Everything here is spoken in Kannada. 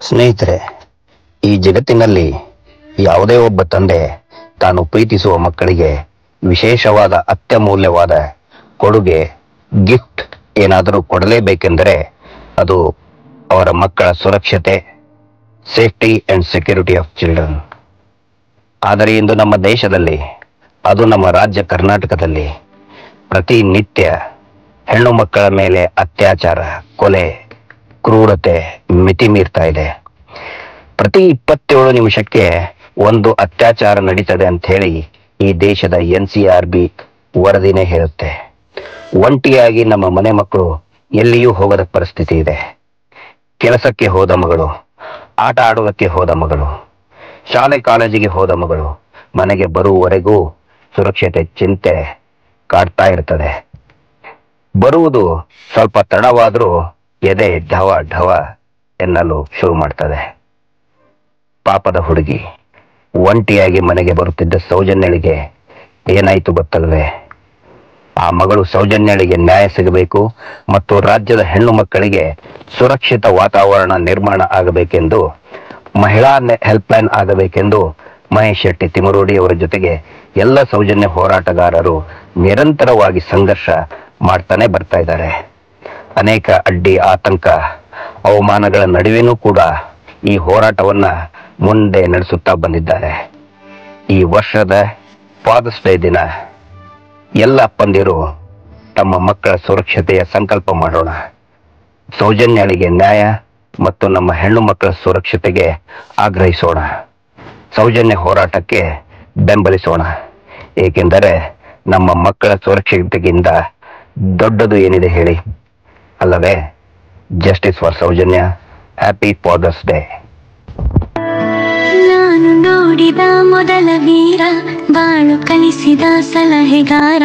ಸ್ನೇಹಿತರೆ, ಈ ಜಗತ್ತಿನಲ್ಲಿ ಯಾವುದೇ ಒಬ್ಬ ತಂದೆ ತಾನು ಪ್ರೀತಿಸುವ ಮಕ್ಕಳಿಗೆ ವಿಶೇಷವಾದ ಅತ್ಯಮೂಲ್ಯವಾದ ಕೊಡುಗೆ, ಗಿಫ್ಟ್ ಏನಾದರೂ ಕೊಡಲೇಬೇಕೆಂದರೆ ಅದು ಅವರ ಮಕ್ಕಳ ಸುರಕ್ಷತೆ, safety and security of children. ಆದರೆ ಇಂದು ನಮ್ಮ ದೇಶದಲ್ಲಿ, ಅದು ನಮ್ಮ ರಾಜ್ಯ ಕರ್ನಾಟಕದಲ್ಲಿ ಪ್ರತಿನಿತ್ಯ ಹೆಣ್ಣು ಮಕ್ಕಳ ಮೇಲೆ ಅತ್ಯಾಚಾರ, ಕೊಲೆ, ಕ್ರೂರತೆ ಮಿತಿ ಮೀರ್ತಾ ಇದೆ. ಪ್ರತಿ 27 ನಿಮಿಷಕ್ಕೆ ಒಂದು ಅತ್ಯಾಚಾರ ನಡೀತದೆ ಅಂತ ಹೇಳಿ ಈ ದೇಶದ NCRB ವರದಿನೇ ಹೇಳುತ್ತೆ. ಒಂಟಿಯಾಗಿ ನಮ್ಮ ಮನೆ ಮಕ್ಕಳು ಎಲ್ಲಿಯೂ ಹೋಗದ ಪರಿಸ್ಥಿತಿ ಇದೆ. ಕೆಲಸಕ್ಕೆ ಹೋದ ಮಗಳು, ಆಟ ಆಡುವುದಕ್ಕೆ ಹೋದ ಮಗಳು, ಶಾಲೆ ಕಾಲೇಜಿಗೆ ಹೋದ ಮಗಳು ಮನೆಗೆ ಬರುವವರೆಗೂ ಸುರಕ್ಷತೆ ಚಿಂತೆ ಕಾಡ್ತಾ ಇರ್ತದೆ. ಬರುವುದು ಸ್ವಲ್ಪ ತಡವಾದರೂ ಎದೆ ಢವ ಢವ ಎನ್ನಲು ಶುರು ಮಾಡ್ತದೆ. ಪಾಪದ ಹುಡುಗಿ ಒಂಟಿಯಾಗಿ ಮನೆಗೆ ಬರುತ್ತಿದ್ದ ಸೌಜನ್ಯಳಿಗೆ ಏನಾಯ್ತು ಗೊತ್ತಲ್ವೇ? ಆ ಮಗಳು ಸೌಜನ್ಯಳಿಗೆ ನ್ಯಾಯ ಸಿಗಬೇಕು ಮತ್ತು ರಾಜ್ಯದ ಹೆಣ್ಣು ಮಕ್ಕಳಿಗೆ ಸುರಕ್ಷಿತ ವಾತಾವರಣ ನಿರ್ಮಾಣ ಆಗಬೇಕೆಂದು, ಮಹಿಳಾ ಹೆಲ್ಪ್ಲೈನ್ ಆಗಬೇಕೆಂದು ಮಹೇಶ್ ಶೆಟ್ಟಿ ತಿಮರೋಡಿ ಅವರ ಜೊತೆಗೆ ಎಲ್ಲ ಸೌಜನ್ಯ ಹೋರಾಟಗಾರರು ನಿರಂತರವಾಗಿ ಸಂಘರ್ಷ ಮಾಡ್ತಾನೆ ಬರ್ತಾ ಇದ್ದಾರೆ. ಅನೇಕ ಅಡ್ಡಿ, ಆತಂಕ, ಅವಮಾನಗಳ ನಡುವೆನೂ ಕೂಡ ಈ ಹೋರಾಟವನ್ನ ಮುಂದೆ ನಡೆಸುತ್ತಾ ಬಂದಿದ್ದಾರೆ. ಈ ವರ್ಷದ ಫಾದರ್ಸ್ ಡೇ ದಿನ ಎಲ್ಲ ಅಪ್ಪಂದಿರು ತಮ್ಮ ಮಕ್ಕಳ ಸುರಕ್ಷತೆಯ ಸಂಕಲ್ಪ ಮಾಡೋಣ. ಸೌಜನ್ಯಳಿಗೆ ನ್ಯಾಯ ಮತ್ತು ನಮ್ಮ ಹೆಣ್ಣು ಮಕ್ಕಳ ಸುರಕ್ಷತೆಗೆ ಆಗ್ರಹಿಸೋಣ. ಸೌಜನ್ಯ ಹೋರಾಟಕ್ಕೆ ಬೆಂಬಲಿಸೋಣ. ಏಕೆಂದರೆ ನಮ್ಮ ಮಕ್ಕಳ ಸುರಕ್ಷತೆಗಿಂತ ದೊಡ್ಡದು ಏನಿದೆ ಹೇಳಿ, ಅಲ್ಲವೇ? Justice for Sowjanya. Happy father's day. ನಾನು ನೋಡಿದ ಮೊದಲ ವೀರ, ಬಾಳು ಕಲಿಸಿದ ಸಲಹೆಗಾರ.